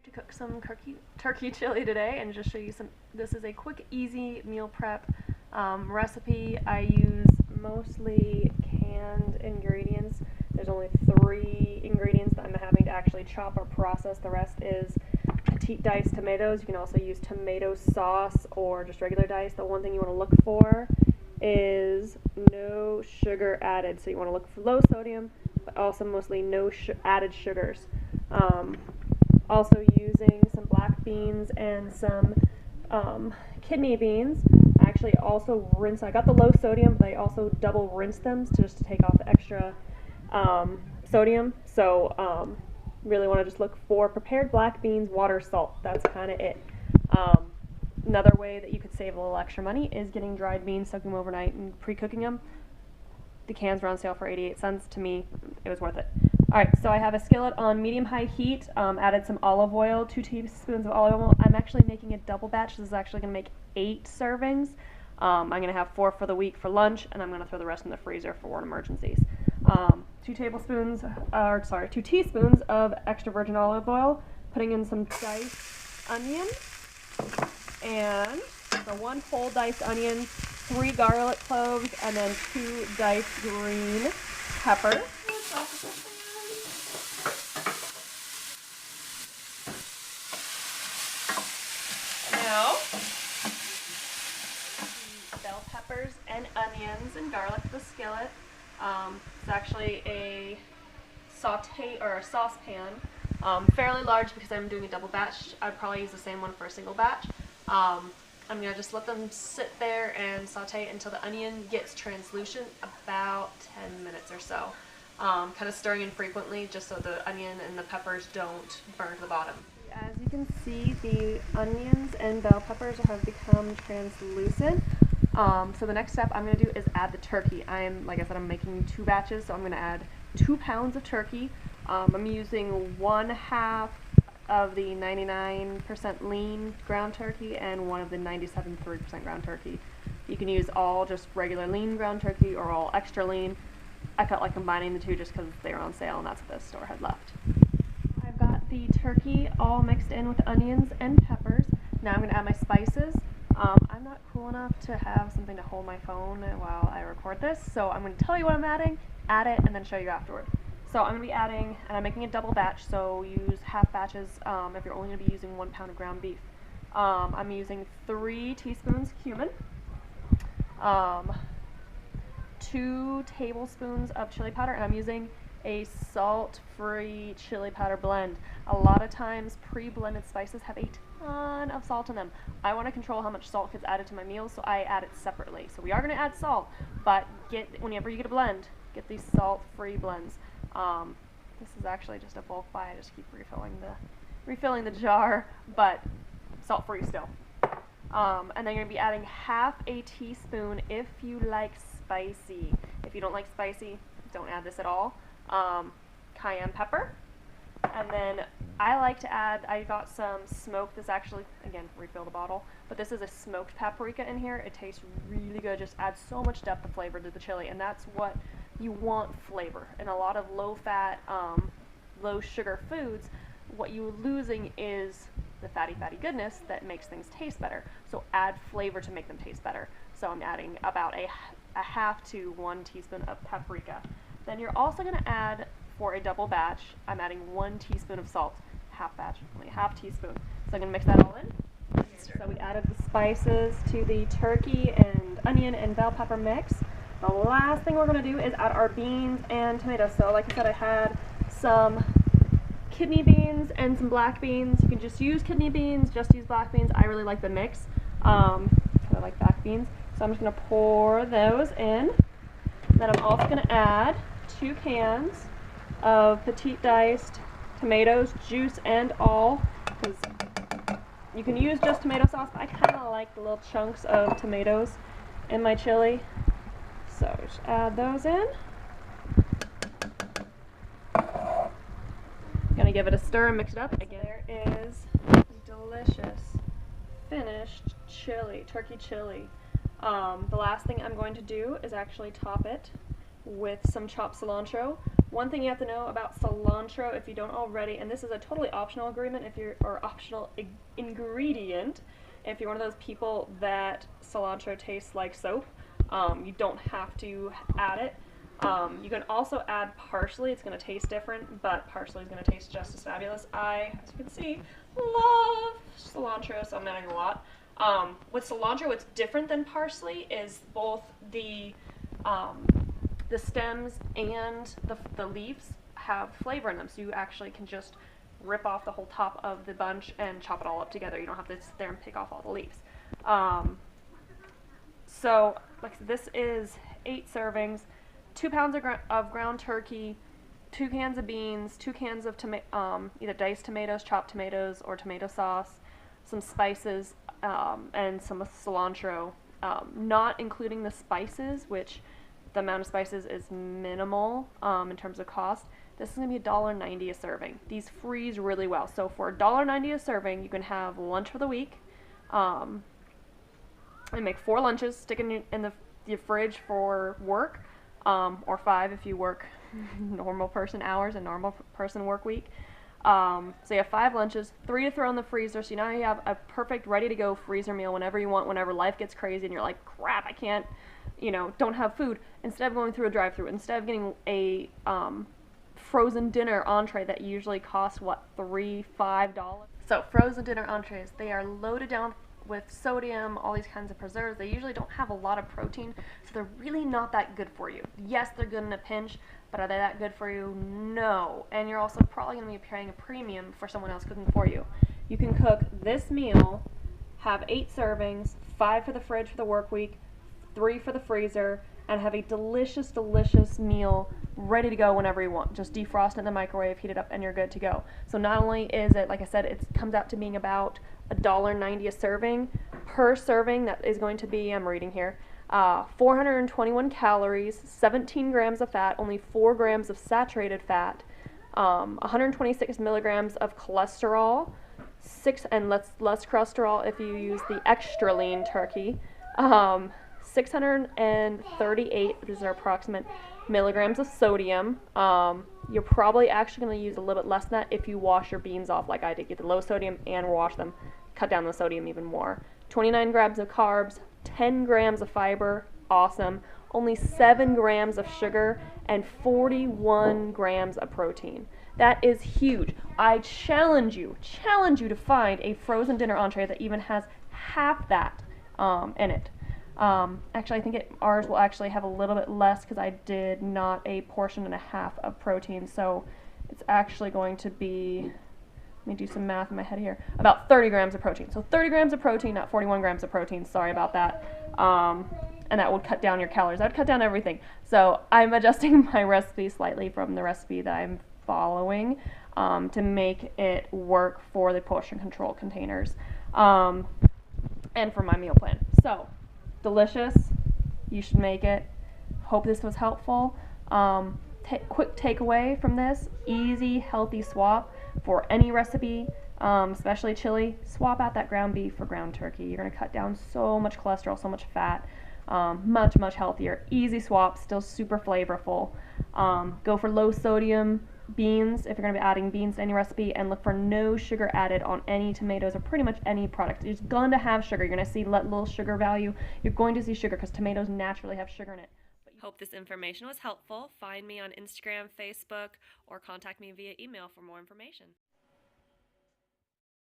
To cook some turkey chili today and just show you some. This is a quick, easy meal prep recipe. I use mostly canned ingredients. There's only 3 ingredients that I'm having to actually chop or process. The rest is petite diced tomatoes. You can also use tomato sauce or just regular diced. The one thing you want to look for is no sugar added. So you want to look for low sodium, but also mostly no added sugars. Also using some black beans and some kidney beans. I actually also rinse. I got the low sodium, but I also double rinse them just to take off the extra sodium. So really want to just look for prepared black beans, water, salt. That's kind of it. Another way that you could save a little extra money is getting dried beans, soaking them overnight, and pre-cooking them. The cans were on sale for 88 cents. To me, it was worth it. Alright, so I have a skillet on medium-high heat, added some olive oil, 2 teaspoons of olive oil. I'm actually making a double batch. This is actually going to make 8 servings. I'm going to have 4 for the week for lunch, and I'm going to throw the rest in the freezer for emergencies. 2 teaspoons of extra virgin olive oil, putting in some diced onion, and so 1 whole diced onion, 3 garlic cloves, and then 2 diced green peppers. Now, bell peppers and onions and garlic to the skillet. It's actually a saute or a saucepan, fairly large because I'm doing a double batch. I'd probably use the same one for a single batch. I'm going to just let them sit there and saute until the onion gets translucent, about 10 minutes or so. Kind of stirring in frequently just so the onion and the peppers don't burn to the bottom. As you can see, the onions and bell peppers have become translucent. So the next step I'm going to do is add the turkey. Like I said, I'm making 2 batches, so I'm going to add 2 pounds of turkey. I'm using 1/2 of the 99% lean ground turkey and 1 of the 97.3% ground turkey. You can use all just regular lean ground turkey or all extra lean. I felt like combining the 2 just because they were on sale and that's what the store had left. I've got the turkey all mixed in with onions and peppers. Now I'm going to add my spices. I'm not cool enough to have something to hold my phone while I record this, so I'm going to tell you what I'm adding, add it, and then show you afterward. So I'm going to be adding, and I'm making a double batch, so use half batches if you're only going to be using 1 pound of ground beef. I'm using 3 teaspoons cumin, 2 tablespoons of chili powder, and I'm using a salt-free chili powder blend. A lot of times pre-blended spices have a ton of salt in them. I want to control how much salt gets added to my meals, so I add it separately. So we are going to add salt, but whenever you get a blend, get these salt-free blends. This is actually just a bulk buy. I just keep refilling the jar, but salt-free still. And then you're going to be adding 1/2 a teaspoon if you like spicy. If you don't like spicy, don't add this at all. Cayenne pepper. And then I like to add, I got some smoked, this actually, again, refill the bottle, but this is a smoked paprika in here. It tastes really good, just adds so much depth of flavor to the chili, and that's what you want, flavor. In a lot of low-fat, low-sugar foods, what you're losing is the fatty goodness that makes things taste better. So add flavor to make them taste better. So I'm adding about a 1/2 to 1 teaspoon of paprika. Then you're also going to add, for a double batch, I'm adding 1 teaspoon of salt. Half batch, only a 1/2 teaspoon. So I'm going to mix that all in. So we added the spices to the turkey and onion and bell pepper mix. The last thing we're going to do is add our beans and tomatoes. So like I said, I had some kidney beans and some black beans. You can just use kidney beans, just use black beans. I really like the mix. I like black beans. So I'm just going to pour those in. Then I'm also going to add 2 cans of petite diced tomatoes, juice and all. You can use just tomato sauce, but I kind of like the little chunks of tomatoes in my chili. So just add those in. Gonna give it a stir and mix it up again. There is delicious finished chili, turkey chili. The last thing I'm going to do is actually top it with some chopped cilantro. One thing you have to know about cilantro, if you don't already, and this is a totally optional agreement if you're, or optional ingredient, if you're one of those people that cilantro tastes like soap, you don't have to add it. You can also add parsley. It's going to taste different, but parsley is going to taste just as fabulous. I, as you can see, love cilantro, so I'm adding a lot. With cilantro, what's different than parsley is both the stems and the leaves have flavor in them, so you actually can just rip off the whole top of the bunch and chop it all up together. You don't have to sit there and pick off all the leaves. So, like this is 8 servings, 2 pounds of ground turkey, 2 cans of beans, 2 cans of either diced tomatoes, chopped tomatoes, or tomato sauce, some spices, and some cilantro. Not including the spices, which the amount of spices is minimal in terms of cost. This is going to be $1.90 a serving. These freeze really well. So for $1.90 a serving, you can have lunch for the week. And make 4 lunches, stick in the fridge for work, or 5 if you work normal person hours and normal person work week. So you have 5 lunches, 3 to throw in the freezer, so now you have a perfect ready-to-go freezer meal whenever you want, whenever life gets crazy and you're like, crap, I can't, don't have food. Instead of going through a drive-thru, instead of getting a frozen dinner entree that usually costs, what, $3, $5? So frozen dinner entrees, they are loaded down with sodium, all these kinds of preserves. They usually don't have a lot of protein, so they're really not that good for you. Yes, they're good in a pinch, but are they that good for you? No. And you're also probably going to be paying a premium for someone else cooking for you. You can cook this meal, have 8 servings, 5 for the fridge for the work week, 3 for the freezer, and have a delicious, delicious meal ready to go whenever you want. Just defrost it in the microwave, heat it up, and you're good to go. So not only is it, like I said, it comes out to being about $1.90 a serving. Per serving, that is going to be, I'm reading here, 421 calories, 17 grams of fat, only 4 grams of saturated fat, 126 milligrams of cholesterol, less cholesterol if you use the extra lean turkey, 638, these are approximate milligrams of sodium. You're probably actually going to use a little bit less than that if you wash your beans off like I did. Get the low sodium and wash them. Cut down the sodium even more. 29 grams of carbs, 10 grams of fiber, awesome. Only 7 grams of sugar, and 41 grams of protein. That is huge. I challenge you to find a frozen dinner entree that even has half that in it. Actually, I think ours will actually have a little bit less because I did not a portion and a half of protein, so it's actually going to be, let me do some math in my head here, about 30 grams of protein. So 30 grams of protein, not 41 grams of protein, sorry about that. And that would cut down your calories. That would cut down everything. So I'm adjusting my recipe slightly from the recipe that I'm following to make it work for the portion control containers and for my meal plan. So delicious. You should make it. Hope this was helpful. Quick takeaway from this: easy, healthy swap for any recipe, especially chili. Swap out that ground beef for ground turkey. You're going to cut down so much cholesterol, so much fat. Much, much healthier. Easy swap, still super flavorful. Go for low sodium beans if you're going to be adding beans to any recipe, and look for no sugar added on any tomatoes or pretty much any product. It's going to have sugar. You're going to see little sugar value. You're going to see sugar because tomatoes naturally have sugar in it. Hope this information was helpful. Find me on Instagram, Facebook, or contact me via email for more information.